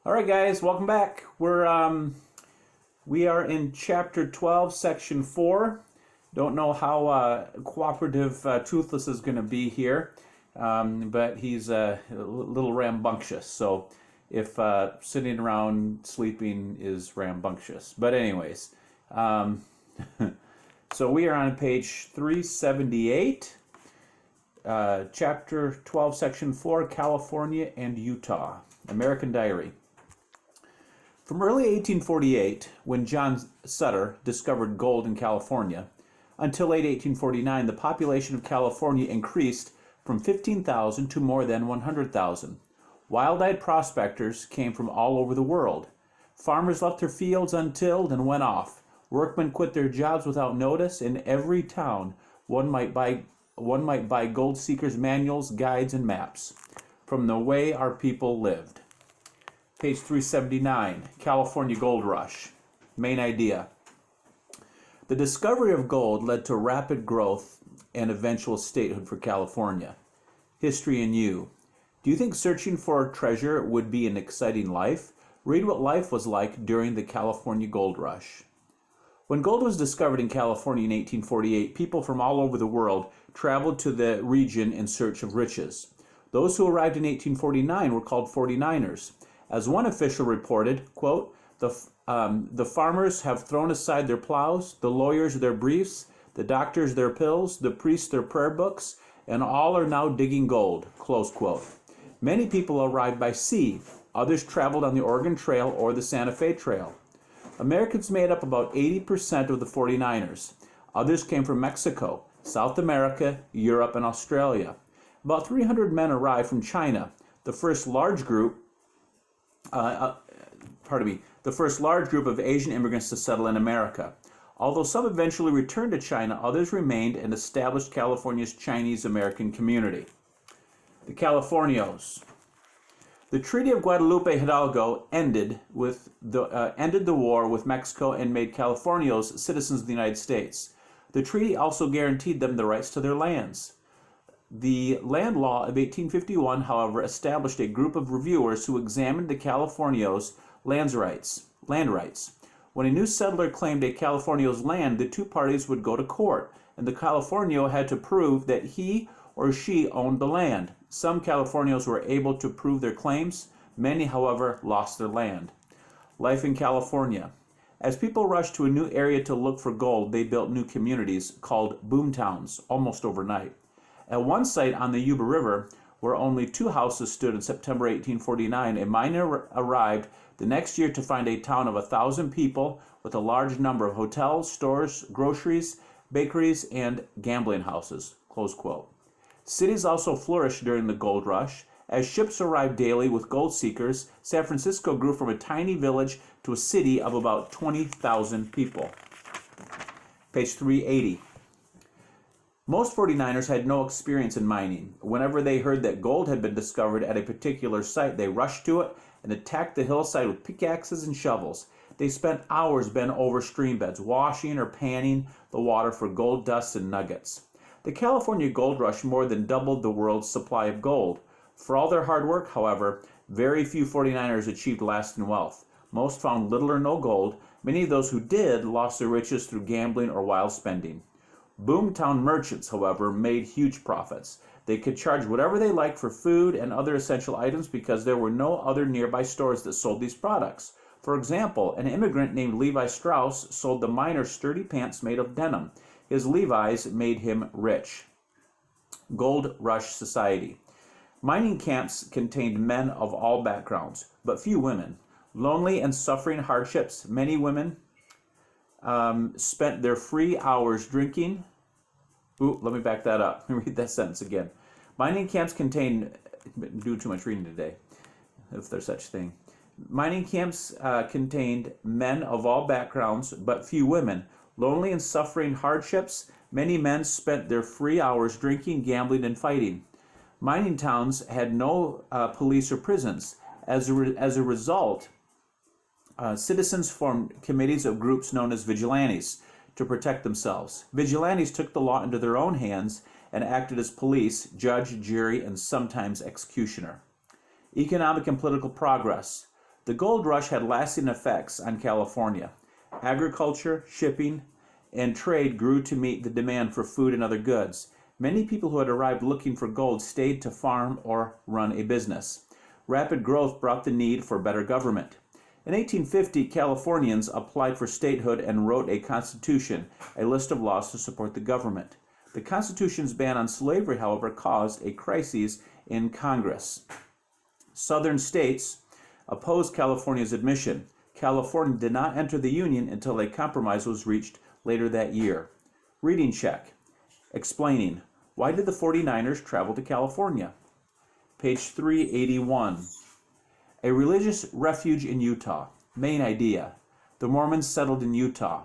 All right, guys, welcome back. We are in chapter 12, section 4. Don't know how cooperative Toothless is going to be here, but he's a little rambunctious. So if sitting around sleeping is rambunctious. But anyways, so we are on page 378, chapter 12, section 4, California and Utah, American Diary. From early 1848, when John Sutter discovered gold in California, until late 1849, the population of California increased from 15,000 to more than 100,000. Wild-eyed prospectors came from all over the world. Farmers left their fields untilled and went off. Workmen quit their jobs without notice. In every town, one might buy gold seekers' manuals, guides, and maps from the way our people lived. Page 379, California Gold Rush. Main idea. The discovery of gold led to rapid growth and eventual statehood for California. History in you. Do you think searching for treasure would be an exciting life? Read what life was like during the California Gold Rush. When gold was discovered in California in 1848, people from all over the world traveled to the region in search of riches. Those who arrived in 1849 were called 49ers. As one official reported, quote, the farmers have thrown aside their plows, the lawyers their briefs, the doctors their pills, the priests their prayer books, and all are now digging gold, close quote. Many people arrived by sea. Others traveled on the Oregon Trail or the Santa Fe Trail. Americans made up about 80% of the 49ers. Others came from Mexico, South America, Europe, and Australia. About 300 men arrived from China, the first large group of Asian immigrants to settle in America. Although some eventually returned to China, others remained and established California's Chinese-American community. The Californios. The Treaty of Guadalupe Hidalgo ended the war with Mexico and made Californios citizens of the United States. The treaty also guaranteed them the rights to their lands. The Land Law of 1851, however, established a group of reviewers who examined the Californios' land rights. When a new settler claimed a Californio's land, the two parties would go to court, and the Californio had to prove that he or she owned the land. Some Californios were able to prove their claims. Many, however, lost their land. Life in California. As people rushed to a new area to look for gold, they built new communities called boomtowns almost overnight. At one site on the Yuba River, where only 2 houses stood in September 1849, a miner arrived the next year to find a town of 1,000 people with a large number of hotels, stores, groceries, bakeries, and gambling houses, close quote. Cities also flourished during the gold rush. As ships arrived daily with gold seekers, San Francisco grew from a tiny village to a city of about 20,000 people. Page 380. Most 49ers had no experience in mining. Whenever they heard that gold had been discovered at a particular site, they rushed to it and attacked the hillside with pickaxes and shovels. They spent hours bent over stream beds, washing or panning the water for gold dust and nuggets. The California Gold Rush more than doubled the world's supply of gold. For all their hard work, however, very few 49ers achieved lasting wealth. Most found little or no gold. Many of those who did lost their riches through gambling or wild spending. Boomtown merchants, however, made huge profits. They could charge whatever they liked for food and other essential items because there were no other nearby stores that sold these products. For example, an immigrant named Levi Strauss sold the miners sturdy pants made of denim. His Levi's made him rich. Gold Rush Society. Mining camps contained men of all backgrounds, but few women. Lonely and suffering hardships, many women spent their free hours drinking. Let me back that up. Let me read that sentence again. Mining camps contained, do too much reading today, if there's such a thing. Mining camps contained men of all backgrounds, but few women. Lonely and suffering hardships, many men spent their free hours drinking, gambling, and fighting. Mining towns had no police or prisons. As a result, citizens formed committees of groups known as vigilantes to protect themselves. Vigilantes took the law into their own hands and acted as police, judge, jury, and sometimes executioner. Economic and political progress. The gold rush had lasting effects on California. Agriculture, shipping, and trade grew to meet the demand for food and other goods. Many people who had arrived looking for gold stayed to farm or run a business. Rapid growth brought the need for better government. In 1850, Californians applied for statehood and wrote a constitution, a list of laws to support the government. The Constitution's ban on slavery, however, caused a crisis in Congress. Southern states opposed California's admission. California did not enter the Union until a compromise was reached later that year. Reading check. Explaining. Why did the 49ers travel to California? Page 381. A religious refuge in Utah. Main idea. The Mormons settled in Utah.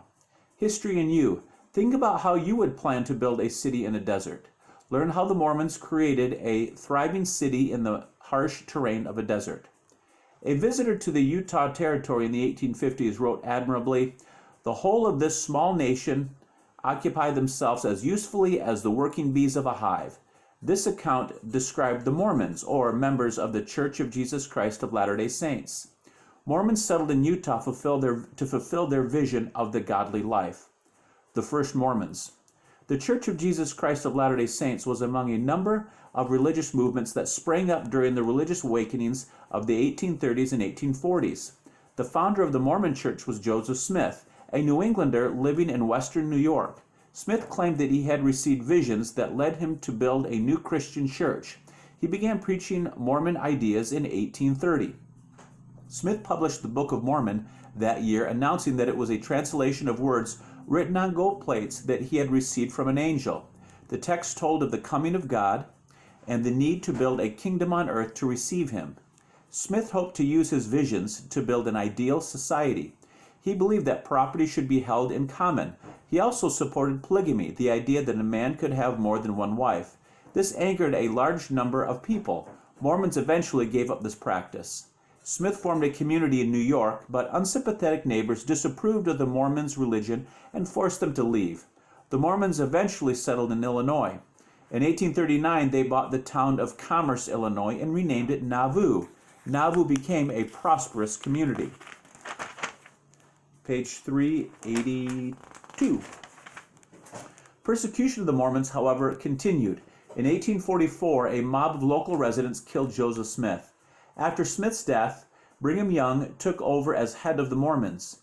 History in you. Think about how you would plan to build a city in a desert. Learn how the Mormons created a thriving city in the harsh terrain of a desert. A visitor to the Utah Territory in the 1850s wrote admirably, "The whole of this small nation occupy themselves as usefully as the working bees of a hive." This account described the Mormons, or members of the Church of Jesus Christ of Latter-day Saints. Mormons settled in Utah to fulfill their vision of the godly life. The first Mormons. The Church of Jesus Christ of Latter-day Saints was among a number of religious movements that sprang up during the religious awakenings of the 1830s and 1840s. The founder of the Mormon Church was Joseph Smith, a New Englander living in western New York. Smith claimed that he had received visions that led him to build a new Christian church. He began preaching Mormon ideas in 1830. Smith published the Book of Mormon that year, announcing that it was a translation of words written on gold plates that he had received from an angel. The text told of the coming of God and the need to build a kingdom on earth to receive him. Smith hoped to use his visions to build an ideal society. He believed that property should be held in common. He also supported polygamy, the idea that a man could have more than one wife. This angered a large number of people. Mormons eventually gave up this practice. Smith formed a community in New York, but unsympathetic neighbors disapproved of the Mormons' religion and forced them to leave. The Mormons eventually settled in Illinois. In 1839, they bought the town of Commerce, Illinois, and renamed it Nauvoo. Nauvoo became a prosperous community. Page 382. Persecution of the Mormons, however, continued. In 1844, a mob of local residents killed Joseph Smith. After Smith's death, Brigham Young took over as head of the Mormons.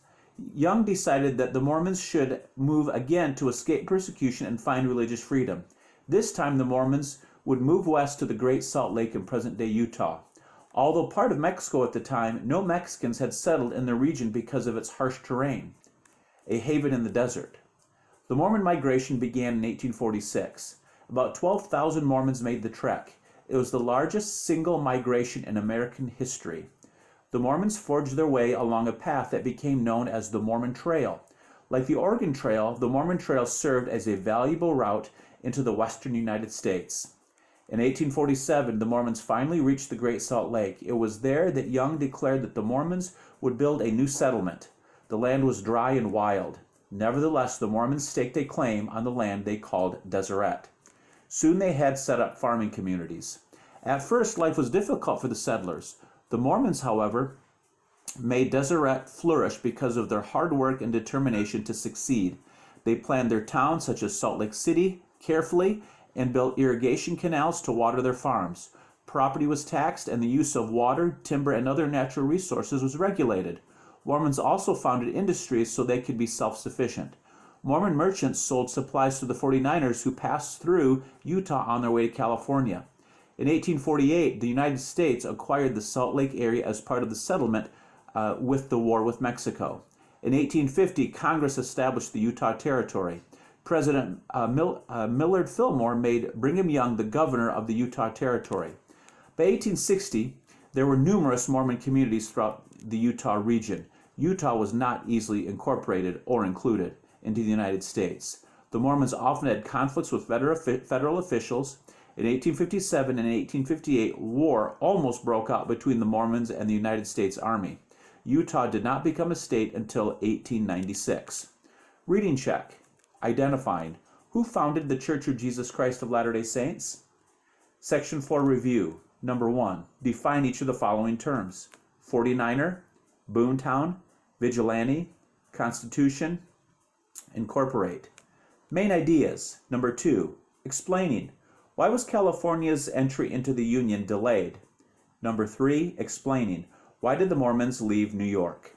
Young decided that the Mormons should move again to escape persecution and find religious freedom. This time the Mormons would move west to the Great Salt Lake in present-day Utah. Although part of Mexico at the time, no Mexicans had settled in the region because of its harsh terrain, a haven in the desert. The Mormon migration began in 1846. About 12,000 Mormons made the trek. It was the largest single migration in American history. The Mormons forged their way along a path that became known as the Mormon Trail. Like the Oregon Trail, the Mormon Trail served as a valuable route into the western United States. In 1847, the Mormons finally reached the Great Salt Lake. It was there that Young declared that the Mormons would build a new settlement. The land was dry and wild. Nevertheless, the Mormons staked a claim on the land they called Deseret. Soon they had set up farming communities. At first, life was difficult for the settlers. The Mormons, however, made Deseret flourish because of their hard work and determination to succeed. They planned their towns, such as Salt Lake City, carefully and built irrigation canals to water their farms. Property was taxed and the use of water, timber, and other natural resources was regulated. Mormons also founded industries so they could be self-sufficient. Mormon merchants sold supplies to the 49ers who passed through Utah on their way to California. In 1848, the United States acquired the Salt Lake area as part of the settlement with the war with Mexico. In 1850, Congress established the Utah Territory. President Millard Fillmore made Brigham Young the governor of the Utah Territory. By 1860, there were numerous Mormon communities throughout the Utah region. Utah was not easily incorporated or included into the United States. The Mormons often had conflicts with federal officials. In 1857 and 1858, war almost broke out between the Mormons and the United States Army. Utah did not become a state until 1896. Reading check. Identifying. Who founded the Church of Jesus Christ of Latter-day Saints? Section 4 Review. Number 1. Define each of the following terms. 49er, Boomtown, Vigilante, Constitution, Incorporate. Main ideas. Number 2, explaining. Why was California's entry into the Union delayed? Number 3, explaining. Why did the Mormons leave New York?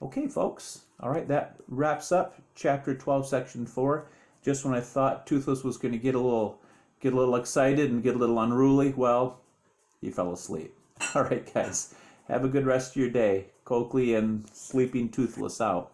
Okay, folks. All right, that wraps up Chapter 12, Section 4. Just when I thought Toothless was going to get a little excited and get a little unruly, well, he fell asleep. All right, guys. Have a good rest of your day. Coakley and Sleeping Toothless out.